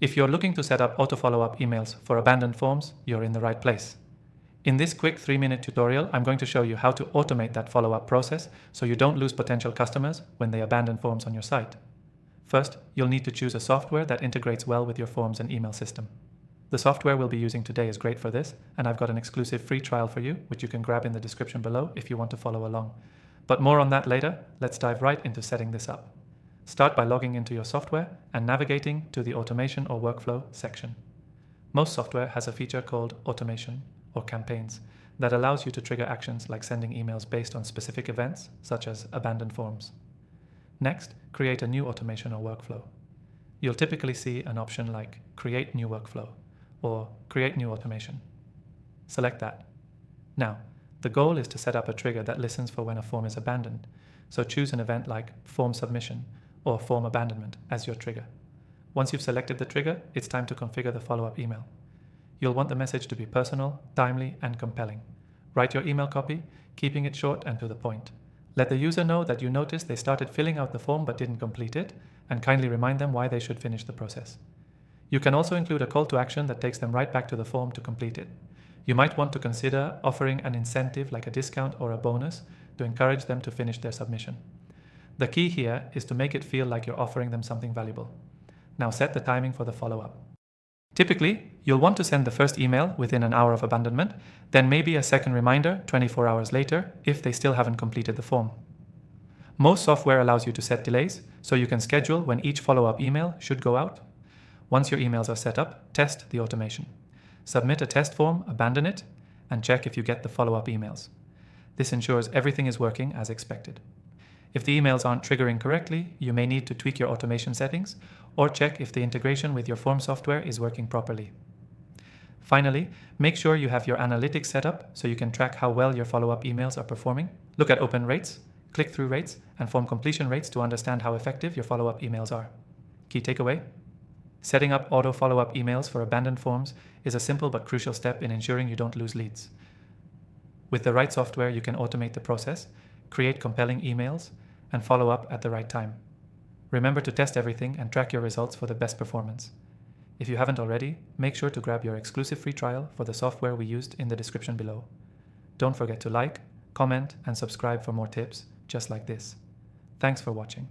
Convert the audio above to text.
If you're looking to set up auto follow-up emails for abandoned forms, you're in the right place. In this quick 3-minute tutorial, I'm going to show you how to automate that follow-up process so you don't lose potential customers when they abandon forms on your site. First, you'll need to choose a software that integrates well with your forms and email system. The software we'll be using today is great for this, and I've got an exclusive free trial for you, which you can grab in the description below if you want to follow along. But more on that later. Let's dive right into setting this up. Start by logging into your software and navigating to the Automation or Workflow section. Most software has a feature called Automation or Campaigns that allows you to trigger actions like sending emails based on specific events, such as abandoned forms. Next, create a new automation or workflow. You'll typically see an option like Create New Workflow or Create New Automation. Select that. Now, the goal is to set up a trigger that listens for when a form is abandoned, so choose an event like Form Submission or Form Abandonment as your trigger. Once you've selected the trigger, it's time to configure the follow-up email. You'll want the message to be personal, timely, and compelling. Write your email copy, keeping it short and to the point. Let the user know that you noticed they started filling out the form but didn't complete it, and kindly remind them why they should finish the process. You can also include a call to action that takes them right back to the form to complete it. You might want to consider offering an incentive like a discount or a bonus to encourage them to finish their submission. The key here is to make it feel like you're offering them something valuable. Now set the timing for the follow-up. Typically, you'll want to send the first email within an hour of abandonment, then maybe a second reminder 24 hours later if they still haven't completed the form. Most software allows you to set delays, so you can schedule when each follow-up email should go out. Once your emails are set up, test the automation. Submit a test form, abandon it, and check if you get the follow-up emails. This ensures everything is working as expected. If the emails aren't triggering correctly, you may need to tweak your automation settings or check if the integration with your form software is working properly. Finally, make sure you have your analytics set up so you can track how well your follow-up emails are performing. Look at open rates, click-through rates, and form completion rates to understand how effective your follow-up emails are. Key takeaway? Setting up auto follow-up emails for abandoned forms is a simple but crucial step in ensuring you don't lose leads. With the right software, you can automate the process, create compelling emails, and follow up at the right time. Remember to test everything and track your results for the best performance. If you haven't already, make sure to grab your exclusive free trial for the software we used in the description below. Don't forget to like, comment, and subscribe for more tips just like this. Thanks for watching.